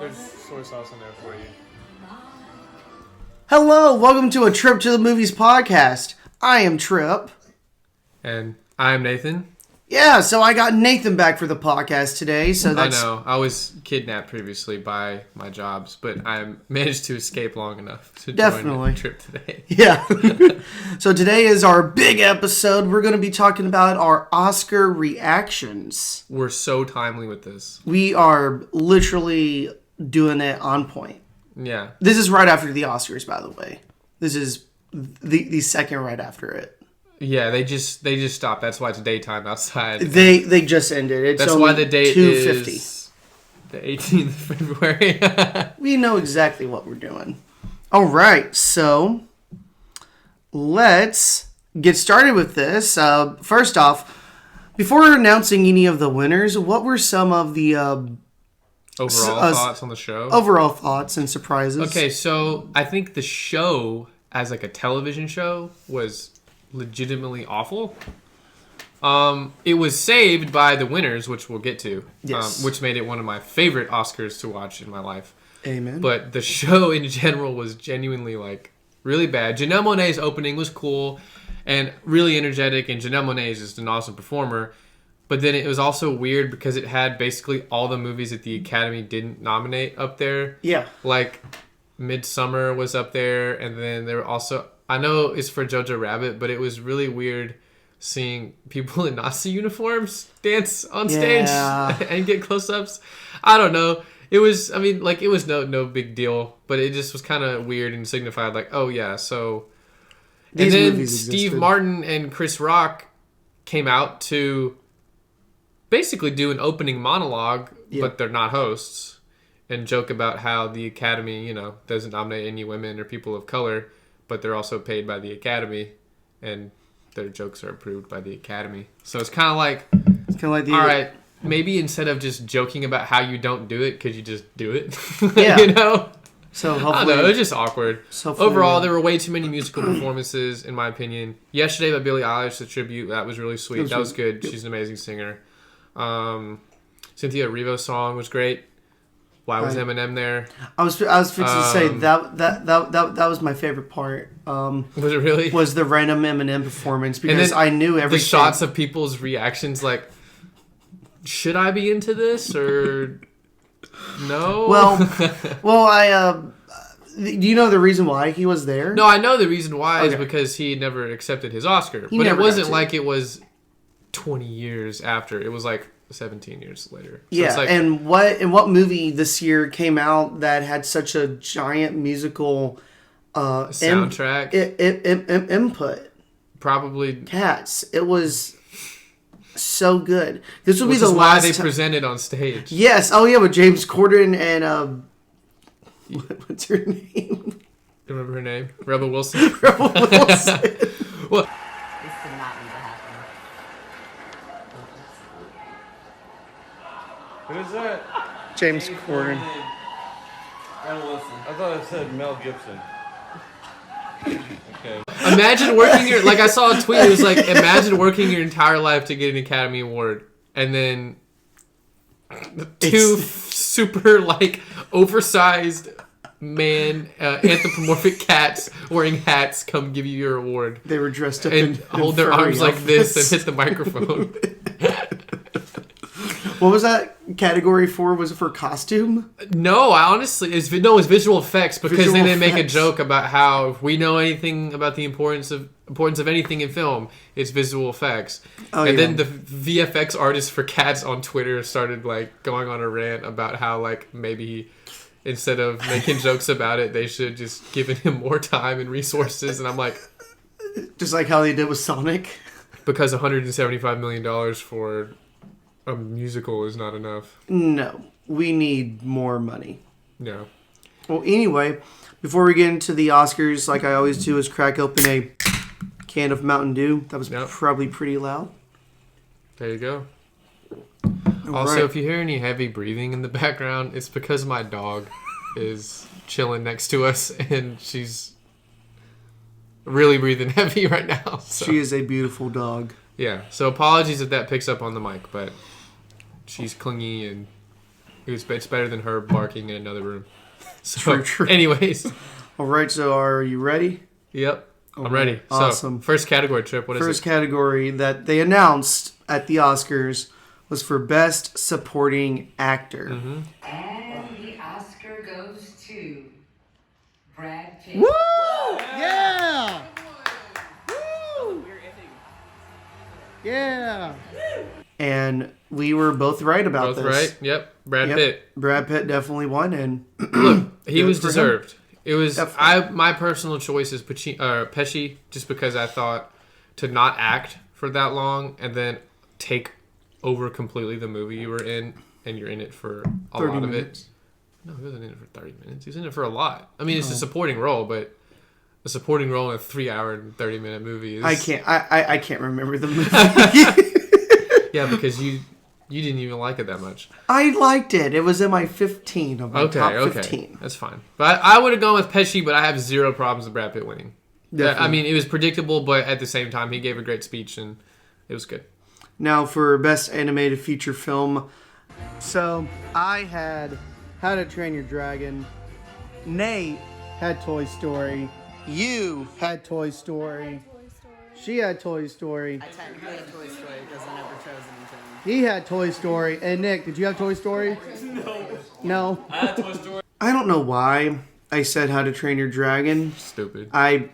There's soy sauce in there for you. Hello, welcome to a Trip to the Movies podcast. I am Tripp. And I'm Nathan. Yeah, so I got Nathan back for the podcast today. So that's... I know. I was kidnapped previously by my jobs, but I managed to escape long enough to join Trip today. Yeah. So today is our big episode. We're going to be talking about our Oscar reactions. We're so timely with this. We are literally doing it on point. Yeah. This is right after the Oscars, by the way. This is the second right after it. Yeah, they just stopped. That's why it's daytime outside. They just ended. It's That's only why the date 2:50. is the 18th of February. We know exactly what we're doing. All right, so let's get started with this. First off, before announcing any of the winners, what were some of the overall thoughts on the show? Overall thoughts and surprises. Okay, so I think the show as like a television show was legitimately awful. It was saved by the winners, which we'll get to, yes. Which made it one of my favorite Oscars to watch in my life. Amen. But the show in general was genuinely like really bad. Janelle Monáe's opening was cool and really energetic, and Janelle Monáe is just an awesome performer. But then it was also weird because it had basically all the movies that the Academy didn't nominate up there. Yeah. Like Midsummer was up there, and then there were also, I know it's for Jojo Rabbit, but it was really weird seeing people in Nazi uniforms dance on stage and get close-ups. I don't know. It was, I mean, like, it was no big deal, but it just was kind of weird and signified, like, oh, yeah, so... These and then movies Steve existed. Martin and Chris Rock came out to basically do an opening monologue, but they're not hosts, and joke about how the Academy, you know, doesn't nominate any women or people of color, but they're also paid by the Academy, and their jokes are approved by the Academy. So it's kind of like, all right, maybe instead of just joking about how you don't do it, could you just do it? Yeah. You know? So hopefully, I don't know, it was just awkward. So overall, there were way too many musical performances, in my opinion. Yesterday by Billie Eilish, the tribute, that was really sweet. That was good. She's an amazing singer. Cynthia Erivo's song was great. Why was Eminem there? I was fixing to say that was my favorite part. Was it really? Was the random Eminem performance, because I knew everything. The shots of people's reactions, like, should I be into this or no? Well, do you know the reason why he was there? No, I know the reason why is because he never accepted his Oscar. But it wasn't like it was 20 years after. It was like 17 years later. So yeah, like, and what movie this year came out that had such a giant musical soundtrack input? Probably Cats. It was so good. This will be the why last they presented on stage. Yes. Oh yeah, with James Corden and what's her name? You remember her name? Rebel Wilson. Rebel Wilson. Well. Who is that? James Corden. I thought it said Mel Gibson. Okay. Imagine working your... Like, I saw a tweet. It was like, imagine working your entire life to get an Academy Award. And then two super, like, oversized anthropomorphic cats wearing hats come give you your award. They were dressed up and in hold their arms outfits. like this and hit the microphone. What was that category for? Was it for costume? No, I honestly, it's visual effects, because then they make a joke about how if we know anything about the importance of anything in film, it's visual effects. Then the VFX artists for Cats on Twitter started like going on a rant about how like maybe instead of making jokes about it, they should just given him more time and resources. And I'm like, just like how they did with Sonic, because $175 million for a musical is not enough. No, we need more money. No. Well, anyway, before we get into the Oscars, like I always do, is crack open a can of Mountain Dew. That was probably pretty loud. There you go. All also, right. if you hear any heavy breathing in the background, it's because my dog is chilling next to us, and she's really breathing heavy right now. So. She is a beautiful dog. Yeah, so apologies if that picks up on the mic, but she's clingy and It's better than her barking in another room. So, true. Anyways. All right, so are you ready? Yep. I'm ready. Awesome. So, first category, Tripp. What is it? First category that they announced at the Oscars was for Best Supporting Actor. Mm-hmm. And the Oscar goes to Brad Pitt. Woo! Yeah! Woo! Yeah! And we were both right about this. Both right? Yep. Brad Pitt. Brad Pitt definitely won, and look, he was deserved. It was definitely. my personal choice is Pesci, just because I thought to not act for that long and then take over completely the movie you were in, and you're in it for a lot of it. No, he wasn't in it for 30 minutes. He was in it for a lot. I mean, it's a supporting role, but a supporting role in a 3-hour and 30-minute movie is... I can't remember the movie. Yeah, because you didn't even like it that much. I liked it. It was in my 15 of my top 15. That's fine. But I would have gone with Pesci, but I have zero problems with Brad Pitt winning. Definitely. I mean, it was predictable, but at the same time, he gave a great speech, and it was good. Now for Best Animated Feature Film. So, I had How to Train Your Dragon. Nate had Toy Story. You had Toy Story. She had Toy Story. I technically had Toy Story because I never chose anything. He had Toy Story. And Nick, did you have Toy Story? No. I had Toy Story. I don't know why I said How to Train Your Dragon. Stupid. I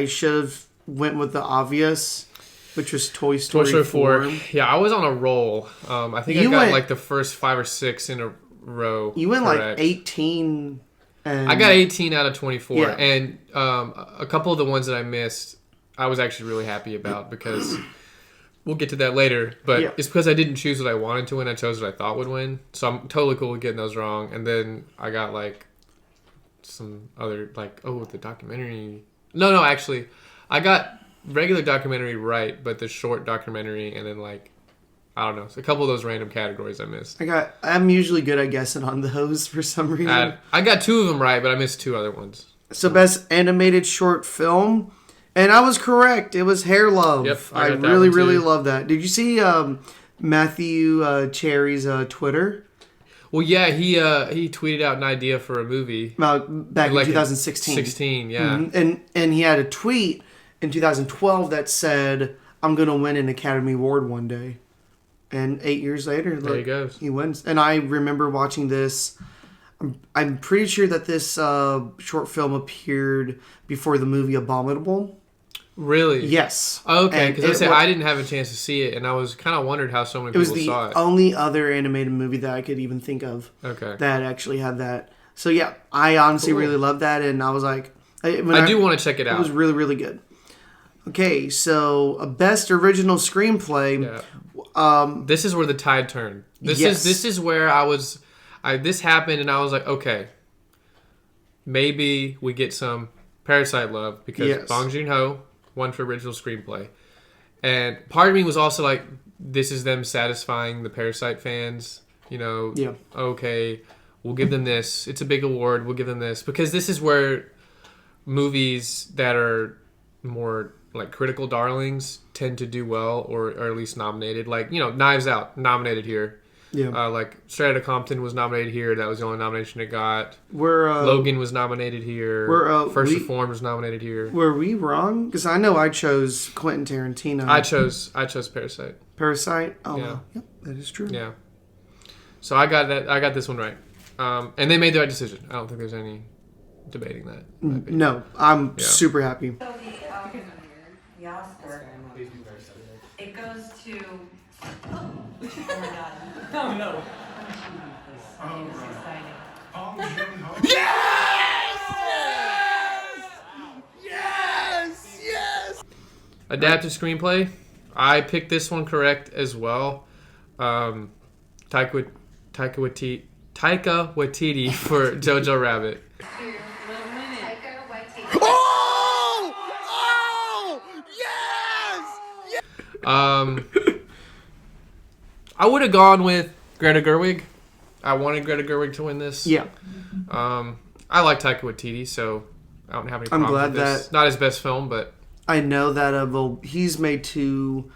should have went with the obvious, which was Toy Story 4. Yeah, I was on a roll. I think I got like the first 5 or 6 in a row. You went like 18. And I got 18 out of 24. Yeah. And a couple of the ones that I missed, I was actually really happy about because we'll get to that later. But it's because I didn't choose what I wanted to win. I chose what I thought would win. So I'm totally cool with getting those wrong. And then I got like some other, like, the documentary. No, actually, I got regular documentary right, but the short documentary, and then like, I don't know, so a couple of those random categories I missed. I'm usually good at guessing on those for some reason. I got 2 of them right, but I missed 2 other ones. So Best Animated Short Film, and I was correct. It was Hair Love. Yep, I really love that. Did you see Matthew Cherry's Twitter? Well, yeah, he tweeted out an idea for a movie back in 2016. 16, yeah. Mm-hmm. And he had a tweet in 2012 that said, "I'm going to win an Academy Award one day." And 8 years later, there he goes. He wins. And I remember watching this. I'm pretty sure that this short film appeared before the movie Abominable. Really? Yes. Okay, because I didn't have a chance to see it, and I was kind of wondered how so many people saw it. It was the only other animated movie that I could even think of that actually had that. So yeah, I honestly really loved that, and I was like... I do want to check it out. It was really, really good. Okay, so Best Original Screenplay... Yeah. This is where the tide turned. This is where this happened, and I was like, okay, maybe we get some Parasite love because Bong Joon-ho won for original screenplay, and part of me was also like, this is them satisfying the Parasite fans. You know, okay, we'll give them this. It's a big award. We'll give them this because this is where movies that are more like critical darlings tend to do well, or at least nominated. Like, Knives Out, nominated here. Yeah. Like, Straight Outta Compton was nominated here. That was the only nomination it got. Logan was nominated here. First Reformed was nominated here. Were we wrong? Because I know I chose Quentin Tarantino. I chose Parasite. Parasite? Oh, yeah. Yep, that is true. Yeah. So I got that. I got this one right. And they made the right decision. I don't think there's any debating that. No, I'm super happy. So the Oscar, it goes to... Oh my God. Oh, no. It's exciting. Yes! Adapted screenplay. I picked this one correct as well. Taika Waititi for Jojo Rabbit. I would have gone with Greta Gerwig. I wanted Greta Gerwig to win this. Yeah. I like Taika Waititi, so I don't have any problem with this. Not his best film, but... I know that he's made 2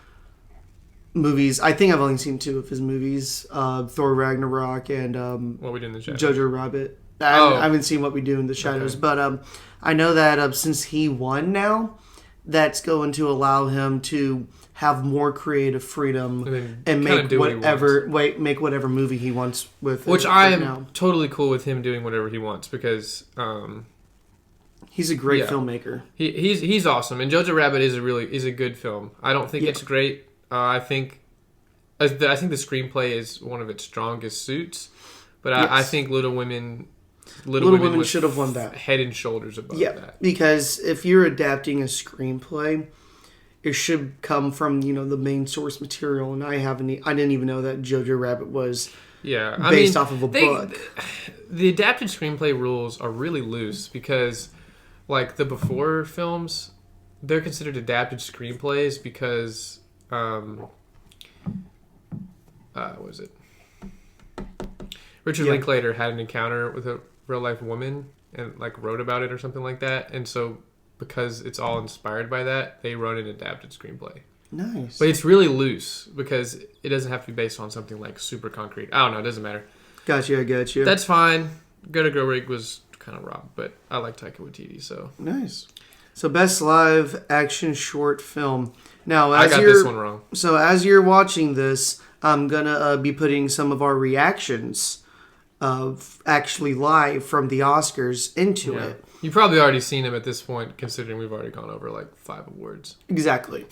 movies. I think I've only seen 2 of his movies, Thor Ragnarok and What We Do in the Shadows. Jojo Rabbit. Oh. I haven't seen What We Do in the Shadows, Okay. but I know that since he won now, that's going to allow him to have more creative freedom and kinda make do what he make whatever movie he wants with Which it I right am now. totally cool with him doing whatever he wants because He's a great yeah. filmmaker. he's awesome, and Jojo Rabbit is a good film. I don't think it's great. I think the screenplay is one of its strongest suits, but I think Little Women was should have won that. head and shoulders above Yeah, that. because if you're adapting a screenplay, it should come from the main source material, and I didn't even know that Jojo Rabbit was based off of a book. The adapted screenplay rules are really loose because, like the Before films, they're considered adapted screenplays because, what was it? Richard Linklater had an encounter with a real life woman and like wrote about it or something like that, and so because it's all inspired by that, they wrote an adapted screenplay. Nice. But it's really loose because it doesn't have to be based on something like super concrete. I don't know. It doesn't matter. Gotcha. That's fine. Greta Gerwig was kind of robbed, but I like Taika Waititi, so. Nice. So best live action short film. Now, I got this one wrong. So as you're watching this, I'm gonna be putting some of our reactions of actually live from the Oscars into it. You've probably already seen him at this point, considering we've already gone over like 5 awards. Exactly.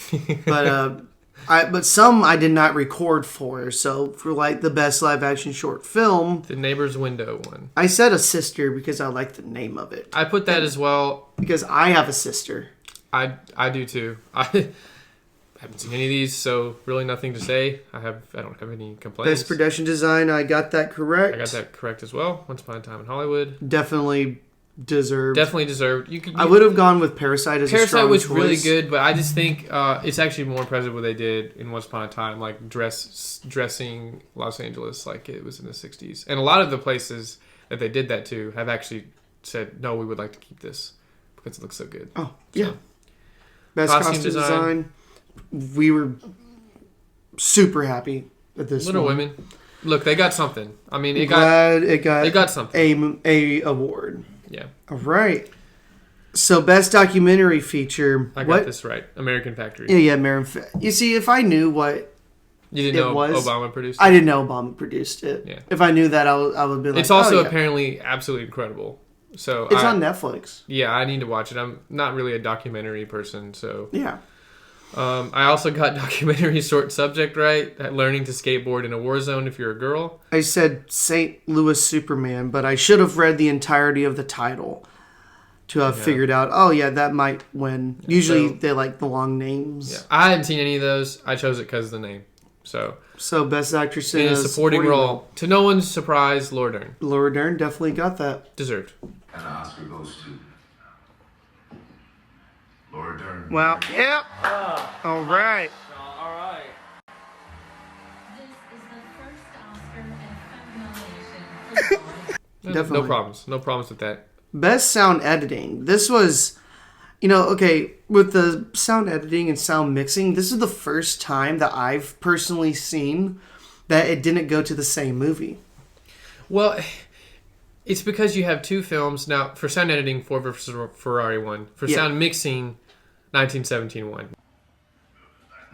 But some I did not record for. So for like the best live action short film, The Neighbor's Window one. I said a sister because I like the name of it. I put that as well. Because I have a sister. I do too. I haven't seen any of these, so really nothing to say. I don't have any complaints. Best production design, I got that correct. I got that correct as well. Once Upon a Time in Hollywood. Definitely deserved. Definitely deserved. I would have gone with Parasite as a strong Parasite was choice. really good, but I just think it's actually more impressive what they did in Once Upon a Time, like dressing Los Angeles like it was in the 60s. And a lot of the places that they did that to have actually said, no, we would like to keep this because it looks so good. Oh, yeah. So, Best costume design. We were super happy at this Little one. Women. Look, they got something. I mean, it got something. A award. Yeah. All right. So best documentary feature. I got this right. American Factory. Yeah, You see, if I knew what You didn't know Obama produced it? I didn't know Obama produced it. Yeah. If I knew that, I would be like, it's also yeah. apparently absolutely incredible. So It's on Netflix. Yeah, I need to watch it. I'm not really a documentary person, so Yeah. I also got documentary short subject right. Learning to skateboard in a war zone if you're a girl. I said St. Louis Superman, but I should have read the entirety of the title to have figured out, oh yeah, that might win. Usually they like the long names. Yeah, I hadn't seen any of those. I chose it because of the name. So best actress in a supporting role. To no one's surprise, Laura Dern. Laura Dern definitely got that. Deserved. And the Oscar goes to Laura Dern. Well, yep. All right. All right. This is the first Oscar and film nomination for Definitely. No problems. No problems with that. Best sound editing. This was, okay, with the sound editing and sound mixing, this is the first time that I've personally seen that it didn't go to the same movie. Well, it's because you have 2 films. Now, for sound editing, Ford vs. Ferrari 1. For sound mixing, 1917 1.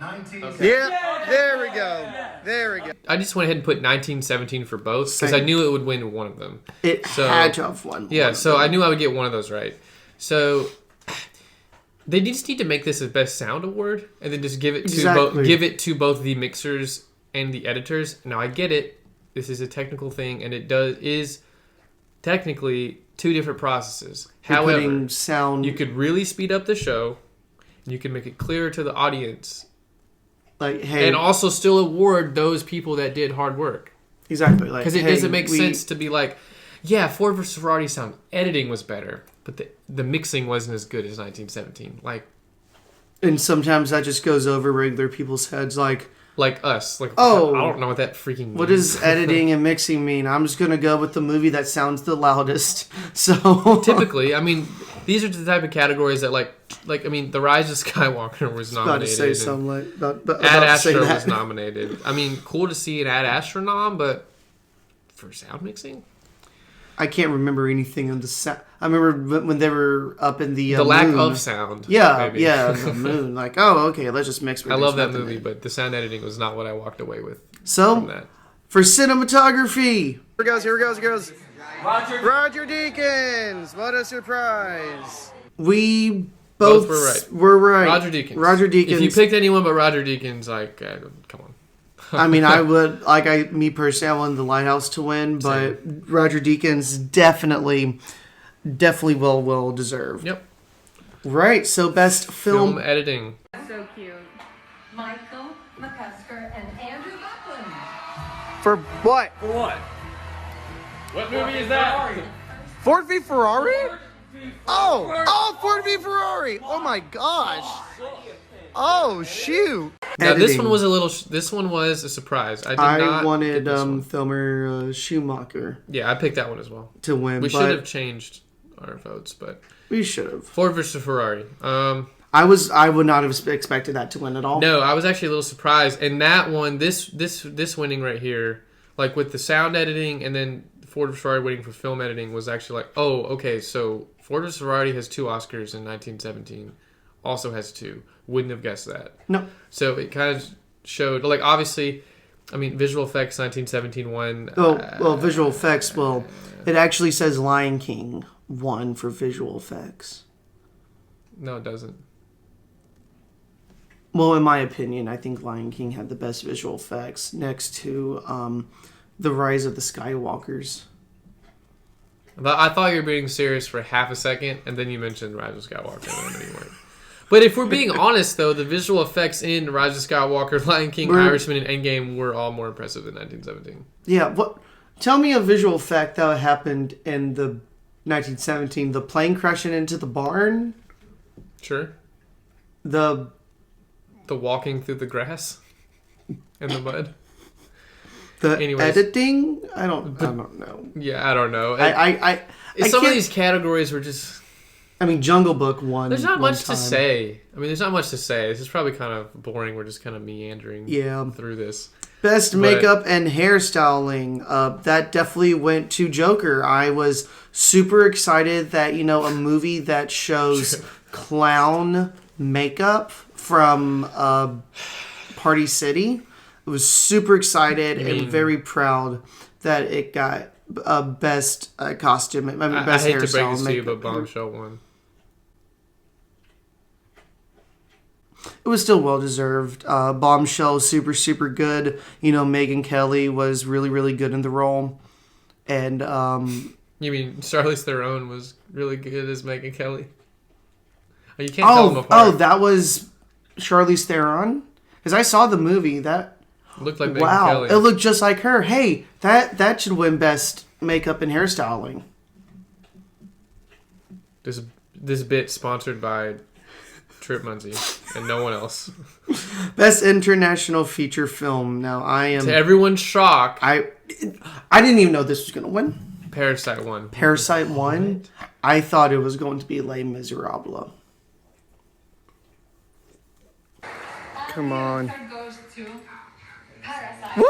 19. Yeah, there we go. There we go. I just went ahead and put 1917 for both because I Same. knew it would win one of them. It had to have won. Yeah, so I knew I would get one of those right. So they just need to make this a best sound award and then just give it to both the mixers and the editors. Now I get it. This is a technical thing, and it is technically 2 different processes. However, sound, you could really speed up the show. You can make it clearer to the audience. like, hey, And also still award those people that did hard work. exactly, like, Because it doesn't make sense to be like, yeah, Ford vs. Ferrari sound editing was better, but the mixing wasn't as good as 1917. And sometimes that just goes over regular people's heads, like us. I don't know what that freaking means. what does editing and mixing mean? I'm just gonna go with the movie that sounds the loudest. So Typically, I mean, these are the type of categories that like I mean, The Rise of Skywalker was About to nominated. say something like about Ad to say Astra that. was nominated. I mean, cool to see an Ad Astra nom, but for sound mixing, I can't remember anything on the sound. I remember when they were up in the lack moon. of sound. Yeah, maybe. yeah, the moon. Like, oh, okay, let's just mix. I love that movie, but the sound editing was not what I walked away with from So, that. for cinematography, here we goes. Roger Deakins, what a surprise! We both were right. Roger Deakins. Roger Deakins. If you picked anyone but Roger Deakins, like, come on. I mean, I would me personally, I wanted The Lighthouse to win, but Roger Deakins definitely well deserved. Yep. Right. So best Film editing. So cute. Michael McCusker and Andrew Buckland. for what? What movie is that? Ford v Ferrari? Oh, Ford v Ferrari! Oh my gosh! Oh shoot! Now this Editing. one was a surprise. I I wanted pick this one. Thelmer Schumacher Yeah, I picked that one as well. to win. We but should have changed our votes, but We should have. Ford versus Ferrari. I would not have expected that to win at all. No, I was actually a little surprised. And that one, this winning right here, like with the sound editing and then Ford versus Ferrari winning for film editing was actually like, oh, okay, so Ford versus Ferrari has 2 Oscars in 1917. Also has 2. Wouldn't have guessed that. No. So it kind of showed, like, obviously, I mean, visual effects 1917 won. Well, visual effects. Well, it actually says Lion King won for visual effects. No, it doesn't. Well, in my opinion, I think Lion King had the best visual effects next to The Rise of the Skywalkers. I thought you were being serious for half a second, and then you mentioned Rise of Skywalker, and then you weren't. But if we're being honest, though, the visual effects in Rise of Skywalker, Lion King, Irishman, and Endgame were all more impressive than 1917. Yeah, what? Tell me a visual effect that happened in the 1917. The plane crashing into the barn? Sure. The walking through the grass and the mud. Anyways, editing? I don't know. Yeah, I don't know. Some of these categories were just... I mean, Jungle Book won. There's not much to say. I mean, there's not much to say. This is probably kind of boring. We're just kind of meandering through this. Best makeup and hairstyling. That definitely went to Joker. I was super excited that, a movie that shows clown makeup from Party City. I was super excited and very proud that it got best costume. Best I hate to hairstyle break this to you, makeup. but Bombshell won. It was still well deserved. Bombshell, super, super good. Megyn Kelly was really, really good in the role. And you mean Charlize Theron was really good as Megyn Kelly? Oh, you can't tell them apart. Oh, that was Charlize Theron? Because I saw the movie. That looked like Megyn wow, Kelly. it looked just like her. Hey, that should win best makeup and hairstyling. This bit sponsored by Tripp and no one else. Best international feature film. Now I am to everyone's shock. I didn't even know this was gonna win. Parasite won. Parasite won. I thought it was going to be Les Miserables. Come on. Goes to Parasite. Woo!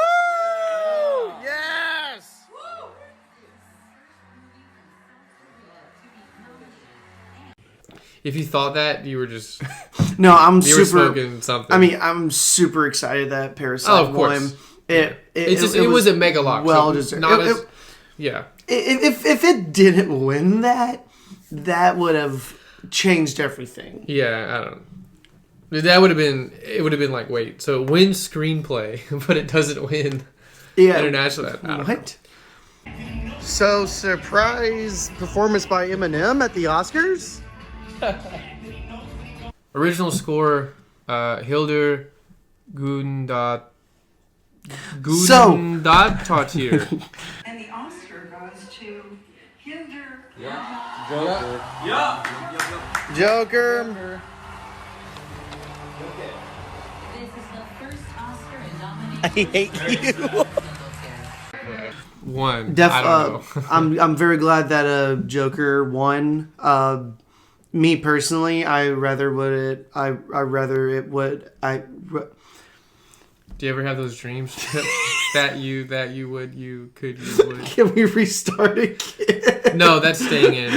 Yes! If you thought that, you were just No, I'm you super. were smoking something. I mean, I'm super excited that Parasite of course. won. It was a mega lock. Well so deserved. Yeah. If it didn't win that would have changed everything. Yeah, I don't know. That would have been. It would have been like, wait, so it wins screenplay, but it doesn't win international. What? So surprise performance by Eminem at the Oscars. Original score, Hildur Guðnadóttir. And the Oscar goes to Hildur. Joker. This is the first Oscar nomination. I hate you. One. I don't know. I'm very glad that Joker won. Me personally, I rather it would. Do you ever have those dreams that you would? Can we restart again? No, that's staying in.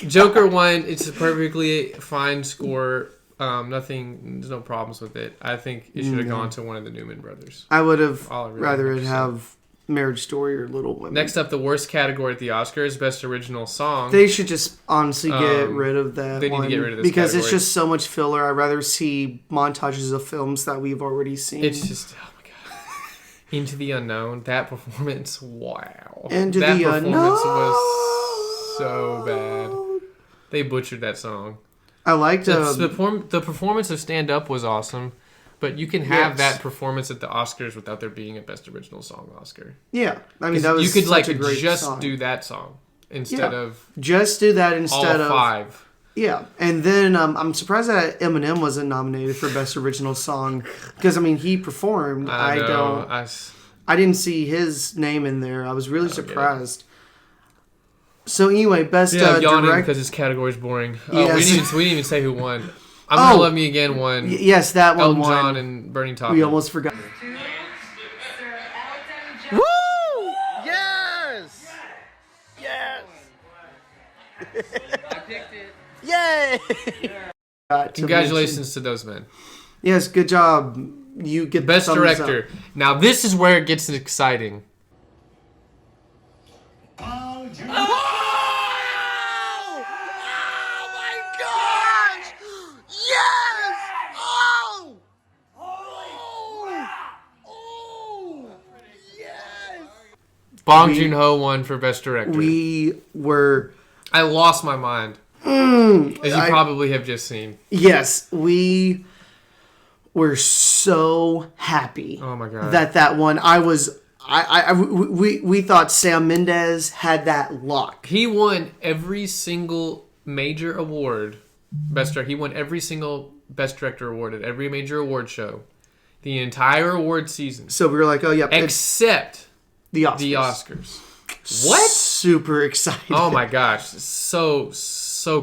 Joker 1, it's a perfectly fine score. There's no problems with it. I think it should have gone to one of the Newman brothers. I would have really rather it have Marriage Story or Little Women. Next up, the worst category at the Oscars, Best Original Song. They should just honestly get rid of that. They need to get rid of this because category. It's just so much filler. I'd rather see montages of films that we've already seen. It's just, oh my god, Into the Unknown. That performance, wow. Into that the performance Unknown was so bad. They butchered that song. I liked the performance of Stand Up was awesome. But you can have that performance at the Oscars without there being a Best Original Song Oscar. Yeah, I mean that was you could such a great just song. do that song instead of just do that instead all of 5. Yeah, and then I'm surprised that Eminem wasn't nominated for Best Original Song because I mean he performed. I didn't see his name in there. I was really surprised. So anyway, Best yawning because this category is boring. Yes. We didn't even say who won. I'm Gonna Love Me Again won. Yes, that one Elton won. John and Bernie Taupin. We almost forgot. Sir Elton John. Woo! Yes! Yes! I picked it. Yay! Congratulations to those men. Yes, good job. You get Best the thumbs Director. up. Now this is where it gets exciting. Bong Joon-ho won for Best Director. I lost my mind. As you probably have just seen. Yes, we were so happy. Oh my god. That one. We thought Sam Mendes had that lock. He won every single major award. Best Director. He won every single Best Director award at every major award show. The entire award season. So we were like, oh yeah. Except the Oscars. The Oscars. What? Super excited. Oh my gosh. So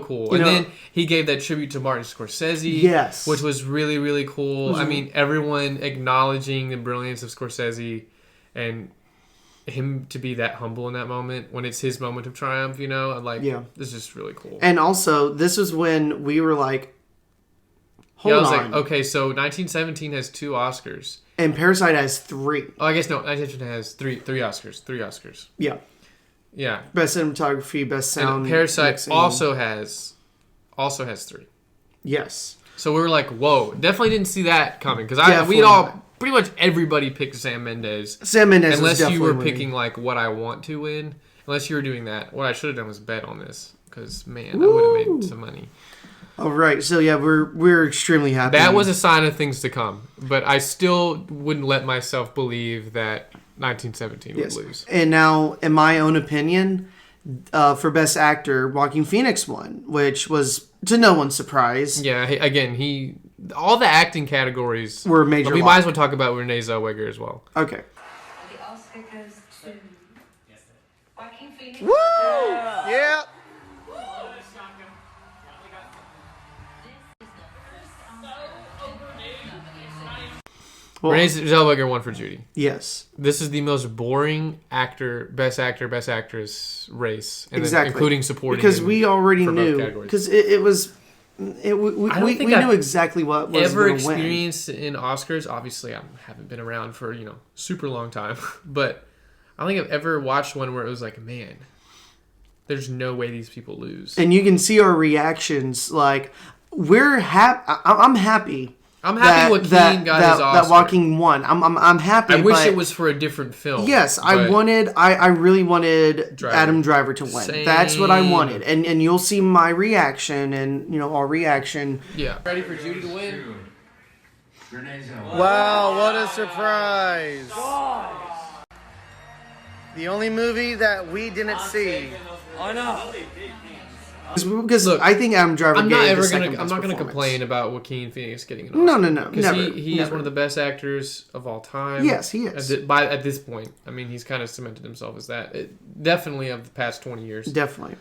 cool. Then he gave that tribute to Martin Scorsese. Yes. Which was really, really cool. I mean, everyone acknowledging the brilliance of Scorsese and him to be that humble in that moment when it's his moment of triumph, this is just really cool. And also, this was when we were like, hold on. Like, okay, so 1917 has 2 Oscars. And Parasite has 3. Oh, I guess no. 1917 has three Oscars. 3 Oscars. Yeah. Yeah. Best cinematography, best sound. And Parasite also has 3. Yes. So we were like, whoa. Definitely didn't see that coming. Because pretty much everybody picked Sam Mendes. Sam Mendes unless was you were winning. picking like what I want to win. Unless you were doing that. What I should have done was bet on this. Because, man, I would have made some money. All right, so yeah, we're extremely happy. That was a sign of things to come, but I still wouldn't let myself believe that 1917 would lose. And now, in my own opinion, for Best Actor, Joaquin Phoenix won, which was to no one's surprise. Yeah, all the acting categories were major. But we might as well talk about Renee Zellweger as well. Okay. The Oscar goes to Joaquin Phoenix. Woo! Yeah. Well, Renee Zellweger won for Judy. Yes. This is the most boring Best Actress race. Exactly. Including supporting. Because we already knew. Because we knew exactly what was going to win. Ever experienced in Oscars, obviously I haven't been around for, super long time. But I don't think I've ever watched one where it was like, man, there's no way these people lose. And you can see our reactions. Like, we're happy. I'm happy. I'm happy Joaquin got his Oscar. That Joaquin won. I'm happy. I wish it was for a different film. Yes, I really wanted Adam Driver to win. Same. That's what I wanted. And you'll see my reaction and our reaction. Yeah. Ready for Judy to win? Wow, what a surprise. The only movie that we didn't see. I know. Because look, I think Adam Driver. I'm not going to complain about Joaquin Phoenix getting an No. Oscar. Because he is one of the best actors of all time. Yes, he is. At this point, I mean, he's kind of cemented himself as that. Definitely of the past 20 years. Definitely.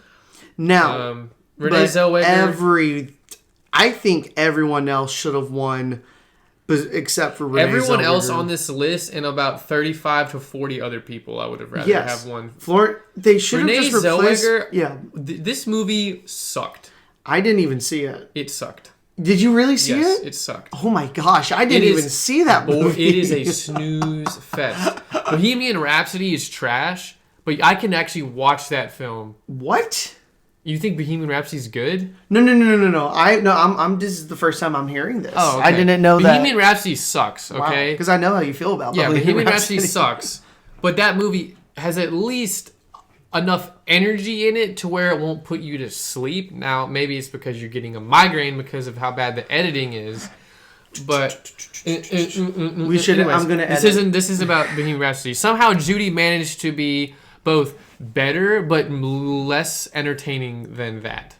Now, Renee Zellweger. I think everyone else should have won, except for Renee Everyone Zellweger. else on this list and about 35 to 40 other people I would have rather have won. They should have Renee just replaced... Zellweger, Yeah. This movie sucked. I didn't even see it. It sucked. Did you really see Yes, it? it sucked. Oh my gosh, I didn't even see that movie. It is a snooze fest. Bohemian Rhapsody is trash, but I can actually watch that film. What? You think Bohemian Rhapsody is good? No. This is the first time I'm hearing this. Oh, okay. I didn't know that. Bohemian Rhapsody sucks, okay? Because I know how you feel about Bohemian Rhapsody sucks. But that movie has at least enough energy in it to where it won't put you to sleep. Now, maybe it's because you're getting a migraine because of how bad the editing is. But we should. Anyways, I'm gonna. This is about Bohemian Rhapsody. Somehow Judy managed to be both better but less entertaining than that.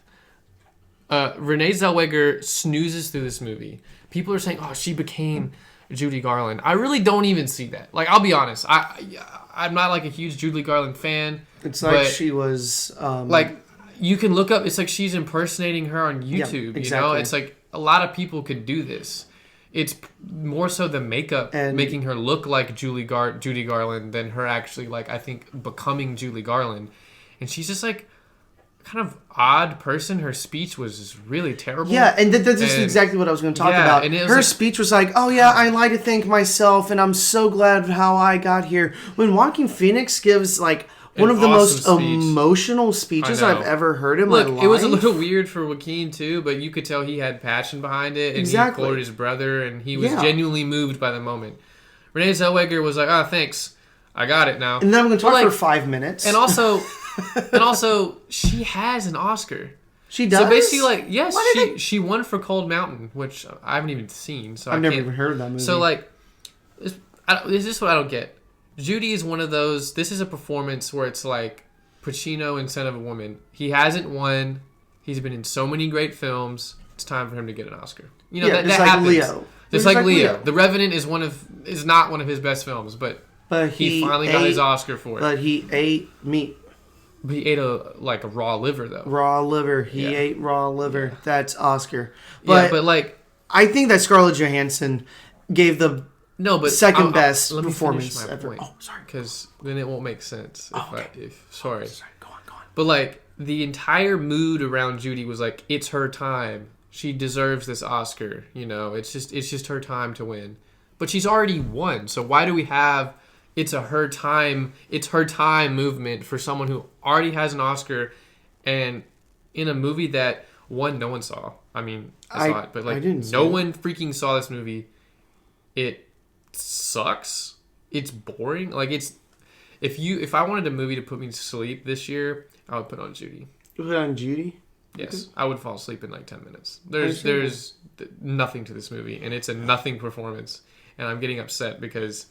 Renee Zellweger snoozes through this movie. People are saying, "Oh, she became Judy Garland." I really don't even see that. Like, I'll be honest. I'm not like a huge Judy Garland fan. It's like she was like you can look up. It's like she's impersonating her on YouTube. Exactly. You know, it's like a lot of people could do this. It's more so the makeup and making her look like Judy Garland than her actually, like, I think, becoming Judy Garland. And she's just like kind of odd person. Her speech was just really terrible. Yeah, and that's exactly what I was going to talk about. And her speech was like, "Oh yeah, I like to thank myself, and I'm so glad how I got here." When Joaquin Phoenix gives like one of the most emotional speeches I've ever heard in my life. It was a little weird for Joaquin too, but you could tell he had passion behind it, and he quoted his brother, and he was genuinely moved by the moment. Renee Zellweger was like, "Oh, thanks, I got it now." And then I'm going to talk for 5 minutes. And also, she has an Oscar. She does. So basically, like, yes, she won for Cold Mountain, which I haven't even seen. So I've never even heard of that movie. So like, this is what I don't get. Judy is one of those. This is a performance where it's like Pacino in Son of a Woman. He hasn't won. He's been in so many great films. It's time for him to get an Oscar. You know, that happens. Leo. Just like Leo. The Revenant is not one of his best films, but he finally got his Oscar for it. But he ate meat. But he ate a raw liver though. Raw liver. He ate raw liver. That's Oscar. But like I think that Scarlett Johansson gave the second best performance ever. Oh, sorry. Because then it won't make sense. Sorry. Go on. But like the entire mood around Judy was like, it's her time. She deserves this Oscar. You know, it's just her time to win. But she's already won. So why do we have it's her time movement for someone who already has an Oscar and in a movie that no one saw. I mean, I saw it, but like no one freaking saw this movie. It sucks. It's boring. Like if I wanted a movie to put me to sleep this year, I would put on Judy. You put on Judy? Yes, I would fall asleep in like 10 minutes. There's nothing to this movie, and it's a nothing performance, and I'm getting upset because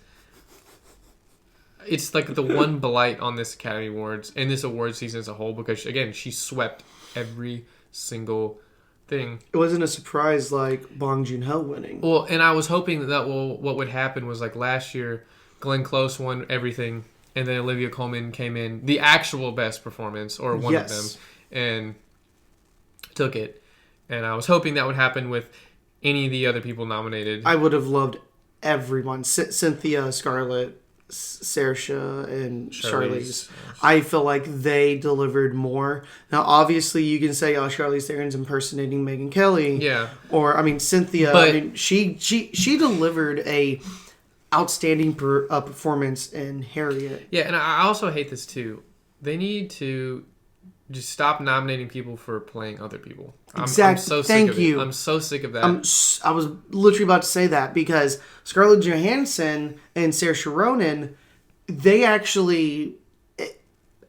it's like the one blight on this Academy Awards and this award season as a whole because again she swept every single thing. It wasn't a surprise like Bong Joon-ho winning. Well, and I was hoping that what would happen was like last year, Glenn Close won everything, and then Olivia Colman came in the actual best performance or one of them, and took it. And I was hoping that would happen with any of the other people nominated. I would have loved everyone. Cynthia, Scarlett, Saoirse, and Charlize. I feel like they delivered more. Now, obviously, you can say, "Oh, Charlize Theron's impersonating Megyn Kelly." Yeah. Or, I mean, Cynthia. But, I mean, she delivered a outstanding performance in Harriet. Yeah, and I also hate this too. They need to just stop nominating people for playing other people. Exactly. I'm so sick Thank of you. It. I'm so sick of that. I was literally about to say that because Scarlett Johansson and Saoirse Ronan, they actually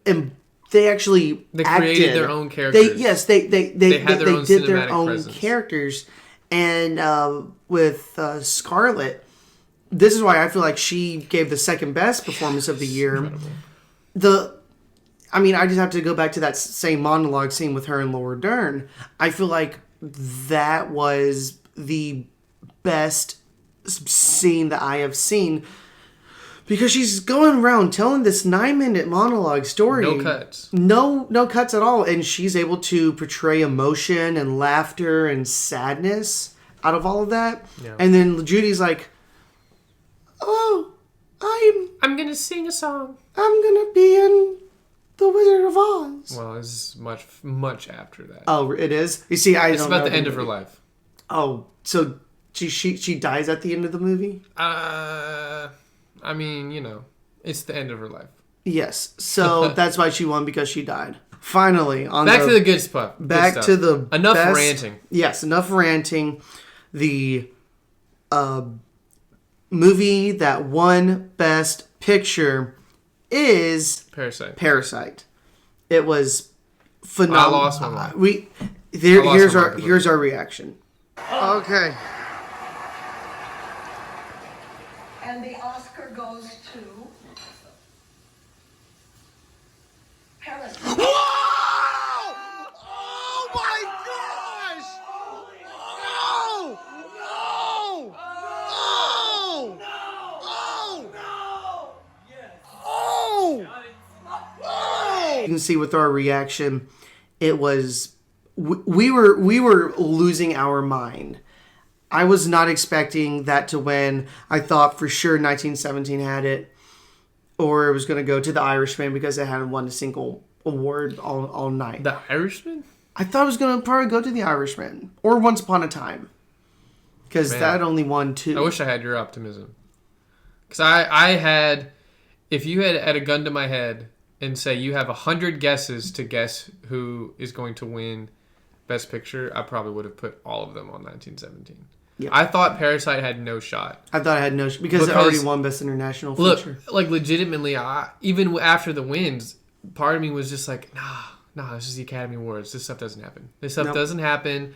acted. created their own characters. They did their own presence. characters, and with Scarlett, this is why I feel like she gave the second best performance of the year. Incredible. I just have to go back to that same monologue scene with her and Laura Dern. I feel like that was the best scene that I have seen Because she's going around telling this 9-minute monologue story. No cuts. No cuts at all. And she's able to portray emotion and laughter and sadness out of all of that. Yeah. And then Judy's like, oh, I'm going to sing a song. I'm going to be in The Wizard of Oz. Well, it's much after that. Oh, it is? You see, It's about the end of her life. Oh, so she dies at the end of the movie? I mean, it's the end of her life. Yes. So that's why she won, because she died. Finally, back to the good stuff. Back to the enough best, ranting. Yes, enough ranting. The movie that won Best Picture is Parasite. It was phenomenal. I lost my mind. Here's our reaction. Okay. And the Oscar goes to Parasite. Whoa! Oh my gosh! Oh! No! Oh! Oh! Oh! Oh! You can see with our reaction, it was we were losing our mind. I was not expecting that to win. I thought for sure 1917 had it, or it was going to go to The Irishman because it hadn't won a single award all night. The Irishman? I thought it was going to probably go to The Irishman or Once Upon a Time, because that only won 2. I wish I had your optimism. Because I had, if you had a gun to my head and say you have 100 guesses to guess who is going to win Best Picture, I probably would have put all of them on 1917. Yeah. I thought Parasite had no shot. I thought it had no shot because it already won Best International Feature. Look, legitimately, even after the wins, part of me was just like, nah, this is the Academy Awards. This stuff doesn't happen. This stuff doesn't happen.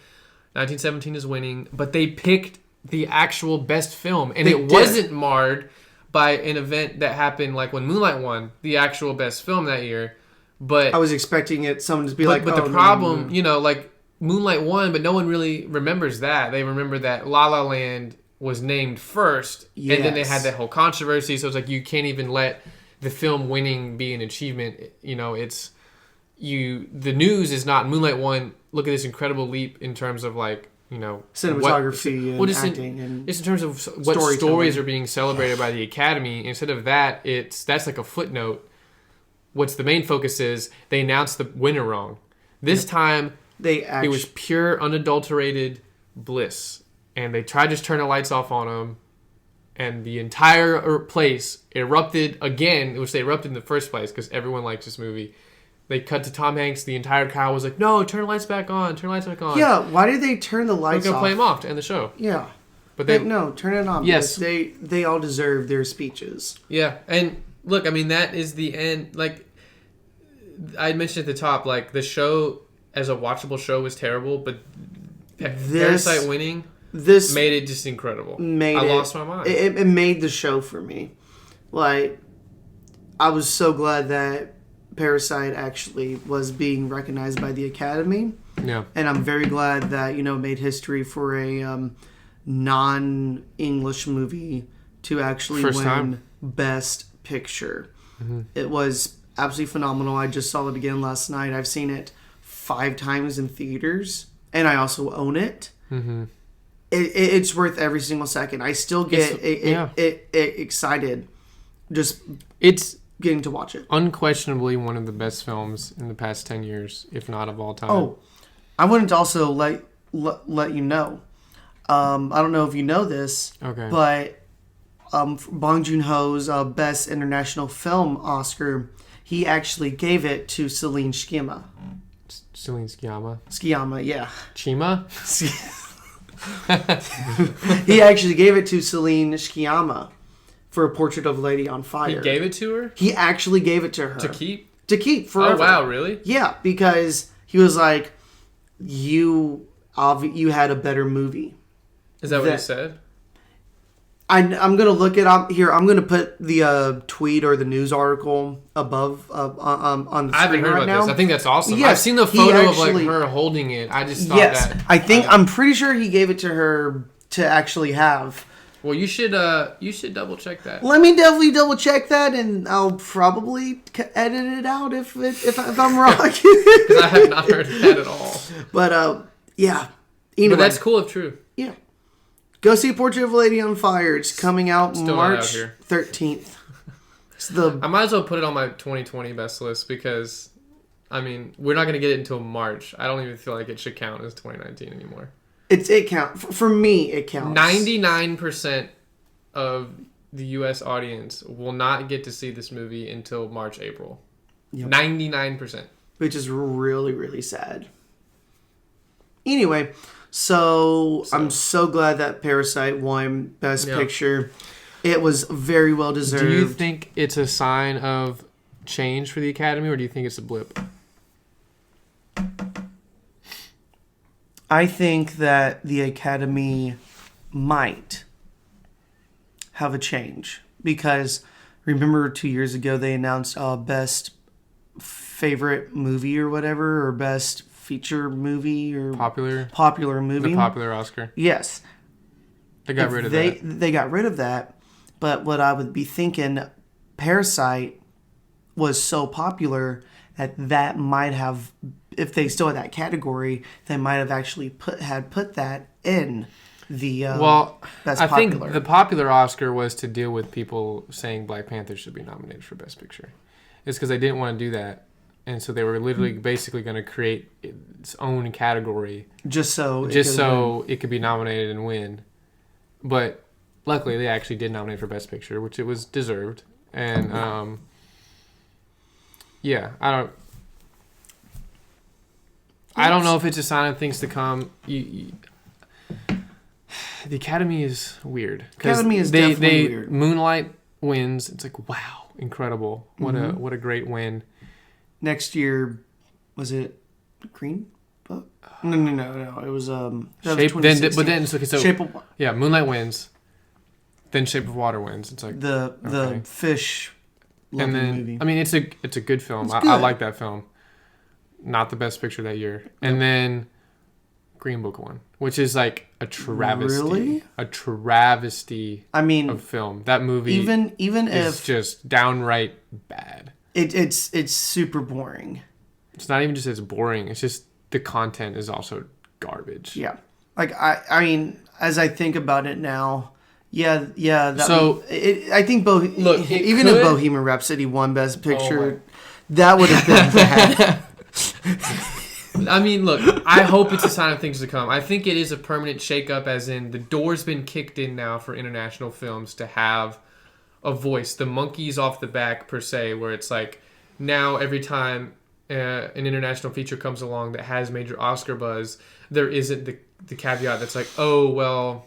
1917 is winning, but they picked the actual best film, and it wasn't marred by an event that happened like when Moonlight won the actual best film that year. But I was expecting someone to be but the problem, like Moonlight won, but no one really remembers that. They remember that La La Land was named first, and then they had that whole controversy. So it's like you can't even let the film winning be an achievement. It's the news is not Moonlight won. Look at this incredible leap in terms of cinematography and acting, and just in terms of what stories are being celebrated by the Academy. Instead of that, that's like a footnote. What's the main focus is they announced the winner wrong. This time. It was pure, unadulterated bliss. And they tried to just turn the lights off on them. And the entire place erupted again, which they erupted in the first place because everyone liked this movie. They cut to Tom Hanks. The entire crowd was like, no, turn the lights back on. Turn the lights back on. Yeah, why did they turn the lights off? We're going to play them off to end the show. Yeah. But no, turn it on. Yes. They all deserve their speeches. Yeah. And look, I mean, that is the end. Like, I mentioned at the top, like, the show as a watchable show was terrible, but Parasite winning made it just incredible. I lost my mind. It made the show for me. Like, I was so glad that Parasite actually was being recognized by the Academy. Yeah. And I'm very glad that, made history for a non-English movie to actually win Best Picture. Mm-hmm. It was absolutely phenomenal. I just saw it again last night. I've seen it 5 times in theaters, and I also own it. Mm-hmm. It's worth every single second. I still get excited just getting to watch it. Unquestionably one of the best films in the past 10 years, if not of all time. Oh, I wanted to also let you know. I don't know if you know this, but Bong Joon-ho's Best International Film Oscar, he actually gave it to Celine Sciamma. Celine Sciamma? Sciamma, yeah. Chima? He actually gave it to Celine Sciamma for A Portrait of a Lady on Fire. He gave it to her? He actually gave it to her. To keep? To keep forever. Oh, wow, really? Yeah, because he was like, you had a better movie. Is that what he said? I'm going to look it up here. I'm going to put the tweet or the news article above on the screen. I haven't heard about this. I think that's awesome. Yes, I've seen the photo of like her holding it. I just thought that. I'm pretty sure he gave it to her to actually have. Well, you should double check that. Let me definitely double check that, and I'll probably edit it out if I'm wrong. Because I have not heard that at all. But yeah. Anyway, but that's cool if true. Yeah. Go see Portrait of a Lady on Fire. It's coming out Still March 13th. I might as well put it on my 2020 best list because, I mean, we're not going to get it until March. I don't even feel like it should count as 2019 anymore. It counts. For me, it counts. 99% of the U.S. audience will not get to see this movie until March, April. Yep. 99%. Which is really, really sad. Anyway, so I'm so glad that Parasite won Best Picture. It was very well deserved. Do you think it's a sign of change for the Academy, or do you think it's a blip? I think that the Academy might have a change. Because remember 2 years ago they announced Best Favorite Movie or whatever, or Best Feature Movie or Popular Movie. The popular Oscar. Yes. They got rid of that. They got rid of that. But what I would be thinking, Parasite was so popular that might have, if they still had that category, they might have actually put that in the Best I Popular. think the popular Oscar was to deal with people saying Black Panther should be nominated for Best Picture. It's because they didn't want to do that. And so they were literally basically going to create its own category. Just so it could be nominated and win. But luckily, they actually did nominate for Best Picture, which it was deserved. And, I don't know if it's a sign of things to come. The Academy is weird. Academy is definitely weird. Moonlight wins. It's like, wow, incredible. What a great win. Next year, was it Green Book? No. It was Shape. Shape of Water. Yeah, Moonlight wins. Then Shape of Water wins. It's like the fish. And then movie. I mean, it's a good film. It's good. I like that film. Not the best picture that year. And then Green Book won, which is like a travesty. Really? A travesty. I mean, of film. That movie even is if just downright bad. It's super boring. It's not even just it's boring. It's just the content is also garbage. Yeah. Like I mean, as I think about it now, I think if Bohemian Rhapsody won Best Picture, that would have been bad. I mean, look, I hope it's a sign of things to come. I think it is a permanent shakeup, as in the door's been kicked in now for international films to have a voice. The monkey's off the back, per se, where it's like now every time an international feature comes along that has major Oscar buzz, there isn't the caveat that's like, oh, well,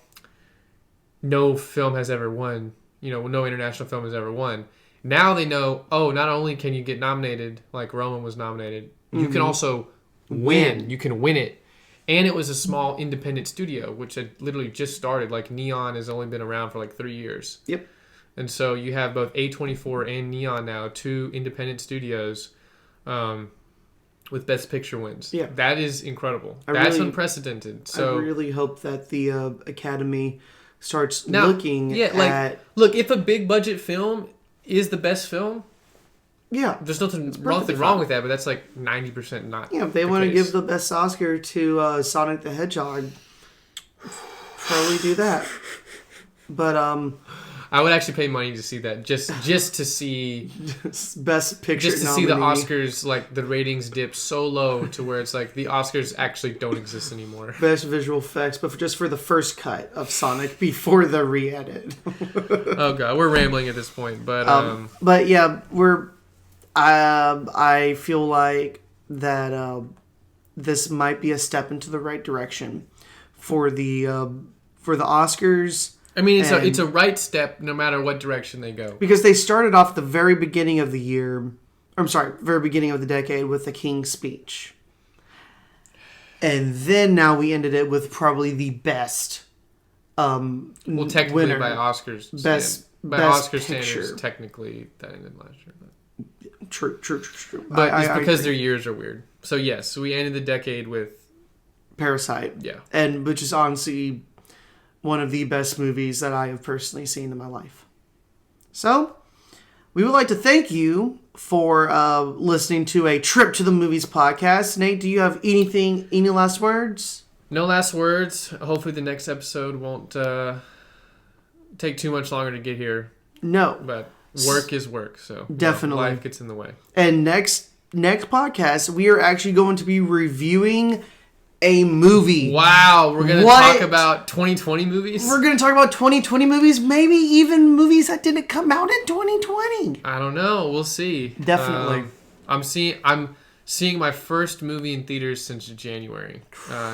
no film has ever won. No international film has ever won. Now they know, oh, not only can you get nominated, like Roman was nominated, you can also win. You can win it. And it was a small independent studio, which had literally just started. Like Neon has only been around for like 3 years. Yep. And so you have both A24 and Neon now, two independent studios with Best Picture wins. Yeah. That is incredible. That's unprecedented. So I really hope that the Academy starts looking at... Look, if a big budget film is the best film, there's nothing wrong with that, but that's like 90% not. Yeah, if they want to give the best Oscar to Sonic the Hedgehog, probably do that. But I would actually pay money to see that, just to see Best Picture, just to see the Oscars, like the ratings dip so low to where it's like the Oscars actually don't exist anymore. Best visual effects, but just for the first cut of Sonic before the re-edit. Oh god, we're rambling at this point, but yeah, I feel like that this might be a step into the right direction for the Oscars. I mean, it's a right step no matter what direction they go. Because they started off the very beginning of the year, very beginning of the decade with the King's Speech. And then now we ended it with probably the best technically winner. By Oscars By Oscar picture. Standards, technically that ended last year. But. True. But it's because their years are weird. So yes, we ended the decade with Parasite. Yeah. And which is honestly one of the best movies that I have personally seen in my life. So, we would like to thank you for listening to a Trip to the Movies podcast. Nate, do you have any last words? No last words. Hopefully the next episode won't take too much longer to get here. No. But work is work, so definitely life gets in the way. And next podcast, we are actually going to be reviewing a movie. Wow, we're going to talk about 2020 movies? We're going to talk about 2020 movies, maybe even movies that didn't come out in 2020. I don't know. We'll see. Definitely. I'm seeing my first movie in theaters since January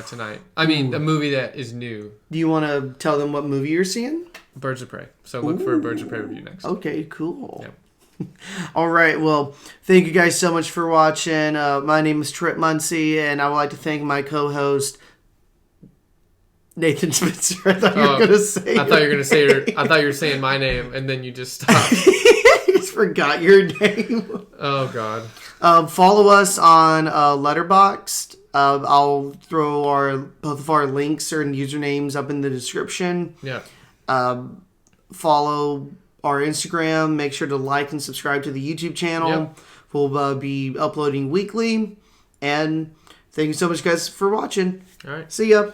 tonight. I mean, a movie that is new. Do you want to tell them what movie you're seeing? Birds of Prey. So look for a Birds of Prey review next. Okay, cool. Yep. All right, well, thank you guys so much for watching. My name is Tripp Muncie, and I would like to thank my co-host, Nathan Spencer. I thought you were going to say I thought you were saying my name, and then you just stopped. I just forgot your name. Oh, God. Follow us on Letterboxd. I'll throw both of our links or usernames up in the description. Yeah. Follow our Instagram. Make sure to like and subscribe to the YouTube channel. Yep. We'll be uploading weekly. And thank you so much, guys, for watching. All right. See ya.